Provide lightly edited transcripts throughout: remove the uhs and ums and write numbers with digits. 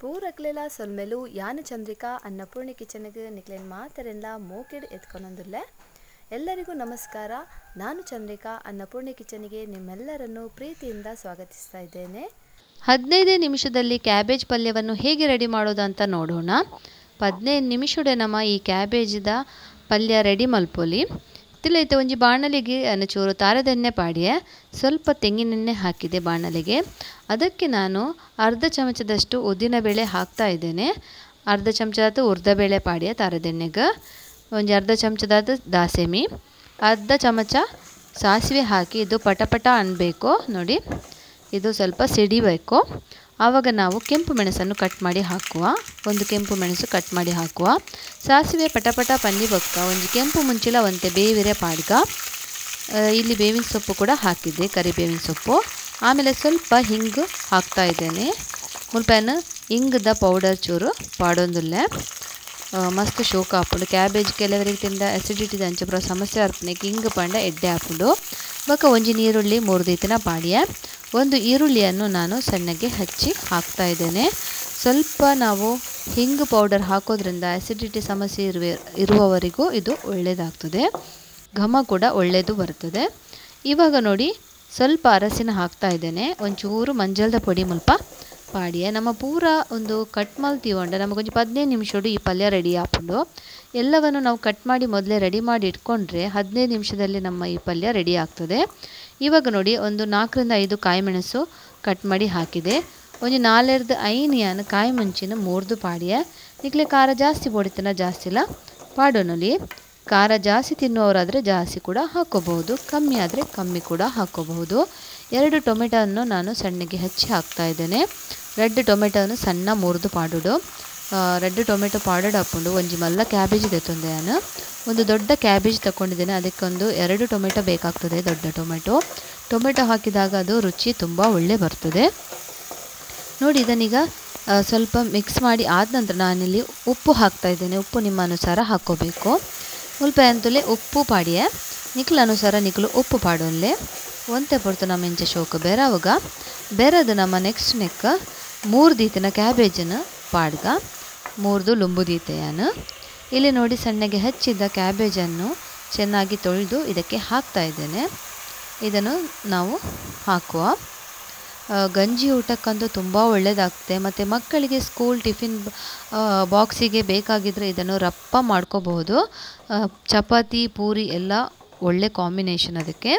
ಪೂರಕ್ಲೆಲ ಸೊಲ್ಮೆಲು ಯಾನು ಚಂದ್ರಿಕಾ ಅನ್ನಪೂರ್ಣಿ ಕಿಚನ್ಗೆ ನಿಕ್ಲೇನ್ ಮಾತರೆಲ್ಲ ಮೋಕೆಡ್ ಎತ್ಕೊಂಡೊಂದುಲ್ಲೆ. ಎಲ್ಲರಿಗೂ ನಮಸ್ಕಾರ. ನಾನು ಚಂದ್ರಿಕಾ ಅನ್ನಪೂರ್ಣಿ ಕಿಚನ್ಗೆ ನಿಮ್ಮೆಲ್ಲರನ್ನು ಪ್ರೀತಿಯಿಂದ ಸ್ವಾಗತಿಸ್ತಾ ಇದ್ದೇನೆ. 15 ನಿಮಿಷದಲ್ಲಿ ಕ್ಯಾಬೇಜ್ ಪಲ್ಯವನ್ನು ಹೇಗೆ ರೆಡಿ ಮಾಡೋದು ಅಂತ ನೋಡೋಣ. 15 ನಿಮಿಷಡೆ ನಮ್ಮ ಈ ಕ್ಯಾಬೇಜ್ದ ಪಲ್ಯ ರೆಡಿ ಮಲ್ಪೊಲಿ. ತಿಳೈತೆ ಒಂಜಿ ಬಾಣಲೆಗೆ ಚೂರು ತಾರದೆಣ್ಣೆ ಪಾಡಿಯೆ ಸ್ವಲ್ಪ ತೆಂಗಿನೆಣ್ಣೆ ಹಾಕಿದೆ ಬಾಣಲೆಗೆ. ಅದಕ್ಕೆ ನಾನು ಅರ್ಧ ಚಮಚದಷ್ಟು ಉದ್ದಿನಬೇಳೆ ಹಾಕ್ತಾ ಇದ್ದೇನೆ. ಅರ್ಧ ಚಮಚದ ಉರ್ದಬೇಳೆ ಪಾಡಿಯ ತಾರದೆಣ್ಣೆಗೆ ಒಂಜಿ ಅರ್ಧ ಚಮಚದ ದಾಸೆಮಿ, ಅರ್ಧ ಚಮಚ ಸಾಸಿವೆ ಹಾಕಿ ಇದು ಪಟಪಟ ಅನ್ನಬೇಕು. ನೋಡಿ, ಇದು ಸ್ವಲ್ಪ ಸಿಡಿಬೇಕು. ಆವಾಗ ನಾವು ಕೆಂಪು ಮೆಣಸನ್ನು ಕಟ್ ಮಾಡಿ ಹಾಕುವ. ಒಂದು ಕೆಂಪು ಮೆಣಸು ಕಟ್ ಮಾಡಿ ಹಾಕುವ. ಸಾಸಿವೆ ಪಟಪಟ ಪನ್ನಿ ಬೊಕ್ಕ ಒಂಜಿ ಕೆಂಪು ಮುಂಚಿಲ ಒಂತೆ ಬೇವಿರೆ ಪಾಡ್ಗ. ಇಲ್ಲಿ ಬೇವಿನ ಸೊಪ್ಪು ಕೂಡ ಹಾಕಿದ್ದೆ, ಕರಿಬೇವಿನ ಸೊಪ್ಪು. ಆಮೇಲೆ ಸ್ವಲ್ಪ ಹಿಂಗು ಹಾಕ್ತಾ ಇದ್ದೇನೆ. ಮುಲ್ಪೇನು ಹಿಂಗದ ಪೌಡರ್ ಚೂರು ಪಾಡೊಂದುಲ್ಲೆ ಮಸ್ತ್ ಶೋಕ ಹಾಪುಂಡು. ಕ್ಯಾಬೇಜ್ ಕೆಲವರಿಗೆ ತಿಂದ ಅಸಿಡಿಟಿ ದಂಚ ಬರೋ ಸಮಸ್ಯೆ ಅರ್ಪಣೆಗೆ ಹಿಂಗೆ ಪಂಡ ಎಡ್ಡೆ ಹಾಪುಂಡು. ಬೊಕ್ಕ ಒಂಜಿ ನೀರುಳ್ಳಿ 3 ದೀತಿನ ಪಾಡಿಯೆ. ಒಂದು ಈರುಳ್ಳಿಯನ್ನು ನಾನು ಸಣ್ಣಗೆ ಹಚ್ಚಿ ಹಾಕ್ತಾ ಇದ್ದೇನೆ. ಸ್ವಲ್ಪ ನಾವು ಹಿಂಗು ಪೌಡರ್ ಹಾಕೋದ್ರಿಂದ ಅಸಿಡಿಟಿ ಸಮಸ್ಯೆ ಇರುವವರಿಗೂ ಇದು ಒಳ್ಳೆಯದಾಗ್ತದೆ. ಘಮ ಕೂಡ ಒಳ್ಳೆಯದು ಬರ್ತದೆ. ಇವಾಗ ನೋಡಿ, ಸ್ವಲ್ಪ ಅರಸಿನ ಹಾಕ್ತಾ ಇದ್ದೇನೆ. ಒಂಚೂರು ಮಂಜಳದ ಪೊಡಿ ಮುಲ್ಪ ಪಾಡಿಯೆ. ನಮ್ಮ ಪೂರ ಒಂದು ಕಟ್ ಮಲ್ತೀವಂಡ ನಮಗೊಂದು 15 ನಿಮಿಷಡು ಈ ಪಲ್ಯ ರೆಡಿ ಹಾಪುಂಡು. ಎಲ್ಲವನ್ನು ನಾವು ಕಟ್ ಮಾಡಿ ಮೊದಲೇ ರೆಡಿ ಮಾಡಿ ಇಟ್ಕೊಂಡ್ರೆ 15 ನಿಮಿಷದಲ್ಲಿ ನಮ್ಮ ಈ ಪಲ್ಯ ರೆಡಿ ಆಗ್ತದೆ. ಇವಾಗ ನೋಡಿ, ಒಂದು 4 ರಿಂದ 5 ಕಾಯಿ ಮೆಣಸು ಕಟ್ ಮಾಡಿ ಹಾಕಿದೆ. ಒಂದು 4-5 ಕಾಯಿ ಮುಂಚಿನ 3 ಪಾಡಿಯೆ. ನಿಕ್ಲೆ ಖಾರ ಜಾಸ್ತಿ ಪೊಡಿತನ ಜಾಸ್ತಿಲ್ಲ ಪಾಡೋನಲ್ಲಿ. ಖಾರ ಜಾಸ್ತಿ ತಿನ್ನುವವರಾದರೆ ಜಾಸ್ತಿ ಕೂಡ ಹಾಕೋಬಹುದು, ಕಮ್ಮಿ ಆದರೆ ಕಮ್ಮಿ ಕೂಡ ಹಾಕೋಬಹುದು. 2 ಟೊಮೆಟೊವನ್ನು ನಾನು ಸಣ್ಣಗೆ ಹಚ್ಚಿ ಹಾಕ್ತಾ ಇದ್ದೇನೆ. ರೆಡ್ ಟೊಮೆಟೊವನ್ನು ಸಣ್ಣ ಮುರಿದು ಪಾಡೋಡು. ರೆಡ್ ಟೊಮೆಟೊ ಪಾಡೋಡು ಹಾಕ್ಕೊಂಡು ಒಂಜಿ ಮಲ್ಲ ಕ್ಯಾಬೇಜ್ ತೆತ್ತೊಂದೆ. ನಾನು ಒಂದು ದೊಡ್ಡ ಕ್ಯಾಬೇಜ್ ತಗೊಂಡಿದ್ದೇನೆ. ಅದಕ್ಕೊಂದು 2 ಟೊಮೆಟೊ ಬೇಕಾಗ್ತದೆ, ದೊಡ್ಡ ಟೊಮೆಟೊ ಹಾಕಿದಾಗ ಅದು ರುಚಿ ತುಂಬ ಒಳ್ಳೆ ಬರ್ತದೆ. ನೋಡಿ, ಇದನ್ನೀಗ ಸ್ವಲ್ಪ ಮಿಕ್ಸ್ ಮಾಡಿ ಆದ ನಂತರ ನಾನಿಲ್ಲಿ ಉಪ್ಪು ಹಾಕ್ತಾ ಇದ್ದೇನೆ. ಉಪ್ಪು ನಿಮ್ಮ ಅನುಸಾರ ಹಾಕ್ಕೋಬೇಕು. ಮುಲ್ಪ ಅಂತಲೇ ಉಪ್ಪು ಪಾಡಿಯೆ ನಿಕ್ಲ ಅನುಸಾರ ನಿಕ್ಲು ಉಪ್ಪು ಪಾಡೋನ್ಲೆ ಒಂತೆ ಪೊರ್ತು ನಮ್ಮ ಇಂಚೆ ಶೋಕ ಬೆರವಾಗ ಬೆರದು ನಮ್ಮ ನೆಕ್ಸ್ಟ್ 3 ದೀತಿನ ಕ್ಯಾಬೇಜನ್ನು ಪಾಡ್ಗ 3 ಲುಂಬು ದೀತೆಯನ್ನು ಇಲ್ಲಿ ನೋಡಿ ಸಣ್ಣಗೆ ಹಚ್ಚಿದ್ದ ಕ್ಯಾಬೇಜನ್ನು ಚೆನ್ನಾಗಿ ತೊಳೆದು ಇದಕ್ಕೆ ಹಾಕ್ತಾ ಇದ್ದೇನೆ. ಇದನ್ನು ನಾವು ಹಾಕುವ. ಗಂಜಿ ಊಟಕ್ಕಂತೂ ತುಂಬ ಒಳ್ಳೆಯದಾಗ್ತದೆ. ಮತ್ತು ಮಕ್ಕಳಿಗೆ ಸ್ಕೂಲ್ ಟಿಫಿನ್ ಬಾಕ್ಸಿಗೆ ಬೇಕಾಗಿದ್ದರೆ ಇದನ್ನು ರಪ್ಪ ಮಾಡ್ಕೋಬಹುದು. ಚಪಾತಿ ಪೂರಿ ಎಲ್ಲ ಒಳ್ಳೆ ಕಾಂಬಿನೇಷನ್. ಅದಕ್ಕೆ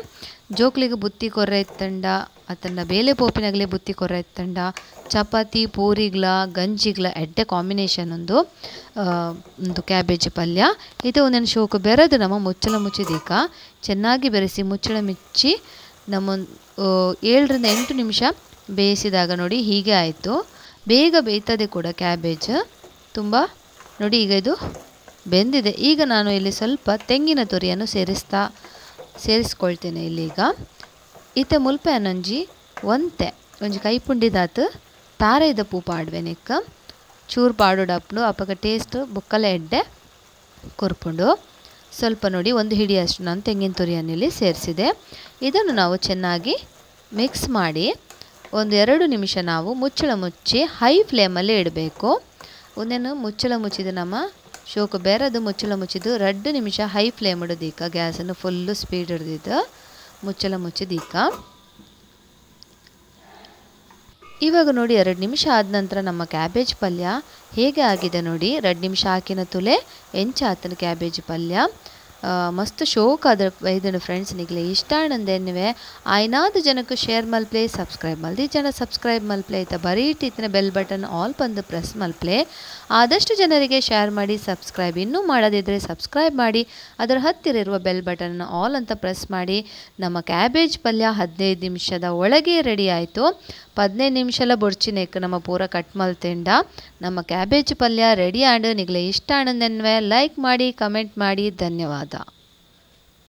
ಜೋಕ್ಲಿಗೆ ಬುತ್ತಿ ಕೊರ್ರೆ ಎತ್ತಂಡ ಅತಂಡ ಬೇಲೆ ಪೋಪಿನಾಗಲೇ ಬುತ್ತಿ ಕೊರ್ರೆ ಎತ್ತಂಡ ಚಪಾತಿ ಪೂರಿಗ್ಲ ಗಂಜಿಗ್ಲ ಎಡ್ಡೆ ಕಾಂಬಿನೇಷನ್ ಒಂದು ಕ್ಯಾಬೇಜ್ ಪಲ್ಯ. ಇದು ಒಂದನ್ನು ಶೋಕು ಬೆರೆದು ನಮ್ಮ ಮುಚ್ಚಳ ಮುಚ್ಚಿದೀಕ ಚೆನ್ನಾಗಿ ಬೆರೆಸಿ ಮುಚ್ಚಳ ಮುಚ್ಚಿ ನಮ್ಮ 7 ರಿಂದ 8 ನಿಮಿಷ ಬೇಯಿಸಿದಾಗ ನೋಡಿ ಹೀಗೆ ಆಯಿತು. ಬೇಗ ಬೇಯ್ತದೆ ಕೂಡ ಕ್ಯಾಬೇಜ್ ತುಂಬ. ನೋಡಿ, ಈಗ ಇದು ಬೆಂದಿದೆ. ಈಗ ನಾನು ಇಲ್ಲಿ ಸ್ವಲ್ಪ ತೆಂಗಿನ ತುರಿಯನ್ನು ಸೇರಿಸ್ಕೊಳ್ತೇನೆ. ಇಲ್ಲೀಗ ಈತೆ ಮುಲ್ಪೆ ಅನ್ನೊಂಜಿ ಒಂಜಿ ಕೈಪುಂಡಿದಾತು ತಾರೆದ ಪೂ ಪಾಡ್ವೆ ನೆಕ್ಕ ಚೂರು ಪಾಡೋಡಪ್ಪು ಅಪ್ಪಗ ಟೇಸ್ಟ್ ಬುಕ್ಕಲ ಎಡ್ಡೆ ಕೊರ್ಪುಂಡು. ಸ್ವಲ್ಪ ನೋಡಿ, 1 ಹಿಡಿಯಷ್ಟು ನಾನು ತೆಂಗಿನ ತುರಿಯನ್ನು ಇಲ್ಲಿ ಸೇರಿಸಿದೆ. ಇದನ್ನು ನಾವು ಚೆನ್ನಾಗಿ ಮಿಕ್ಸ್ ಮಾಡಿ ಒಂದು 2 ನಿಮಿಷ ನಾವು ಮುಚ್ಚಳ ಮುಚ್ಚಿ ಹೈ ಫ್ಲೇಮಲ್ಲಿ ಇಡಬೇಕು. ಒಂದೇನು ಮುಚ್ಚಳ ಮುಚ್ಚಿದ ನಮ್ಮ ಶೋಕು ಬೆರೆದು ಮುಚ್ಚಳ ಮುಚ್ಚಿದ್ದು 2 ನಿಮಿಷ ಹೈ ಫ್ಲೇಮ್ ಇಡೋದೀಕ ಗ್ಯಾಸನ್ನು ಫುಲ್ಲು ಸ್ಪೀಡ್ ಹಿಡ್ದಿದ್ದು ಮುಚ್ಚಳ ಮುಚ್ಚಿದೀಕ. ಇವಾಗ ನೋಡಿ 2 ನಿಮಿಷ ಆದ ನಂತರ ನಮ್ಮ ಕ್ಯಾಬೇಜ್ ಪಲ್ಯ ಹೇಗೆ ಆಗಿದೆ ನೋಡಿ. 2 ನಿಮಿಷ ಹಾಕಿನ ತುಲೆ ಎಂಚಾತನ ಕ್ಯಾಬೇಜ್ ಪಲ್ಯ ಮಸ್ತ್ ಶೋಕ್ ಆದ್ರೆ ಇದನ್ನು ಫ್ರೆಂಡ್ಸ್ ನಿಗಲೆ ಇಷ್ಟ ಆನಂದೇನಿವೆ ಆಯ್ನಾದ ಜನಕ್ಕೆ ಶೇರ್ ಮಲ್ಪ್ಲೆ ಸಬ್ಸ್ಕ್ರೈಬ್ ಮಲ್ದಿ ಜನ ಸಬ್ಸ್ಕ್ರೈಬ್ ಮಲ್ಪ್ಲೆ ಐತ ಬರೀ ಇಟ್ಟಿನ ಬೆಲ್ ಬಟನ್ ಆಲ್ ಬಂದು ಪ್ರೆಸ್ ಮಲ್ಪ್ಲೆ ಆದಷ್ಟು ಜನರಿಗೆ ಶೇರ್ ಮಾಡಿ. ಸಬ್ಸ್ಕ್ರೈಬ್ ಇನ್ನೂ ಮಾಡದಿದ್ದರೆ ಸಬ್ಸ್ಕ್ರೈಬ್ ಮಾಡಿ, ಅದರ ಹತ್ತಿರ ಇರುವ ಬೆಲ್ ಬಟನ್ ಆಲ್ ಅಂತ ಪ್ರೆಸ್ ಮಾಡಿ. ನಮ್ಮ ಕ್ಯಾಬೇಜ್ ಪಲ್ಯ 15 ನಿಮಿಷದ ಒಳಗೆ ರೆಡಿ ಆಯಿತು. 15 ನಿಮಿಷಲ ಬೊಡ್ಚಿನೇಕ್ ನಮ್ಮ ಪೂರ ಕಟ್ ಮಲ್ತೆಂಡ ನಮ್ಮ ಕ್ಯಾಬೇಜ್ ಪಲ್ಯ ರೆಡಿ ಆಂಡ್ ನಿಗಲೆ ಇಷ್ಟ ಆನಂದನ್ವೆ ಲೈಕ್ ಮಾಡಿ, ಕಮೆಂಟ್ ಮಾಡಿ. ಧನ್ಯವಾದ.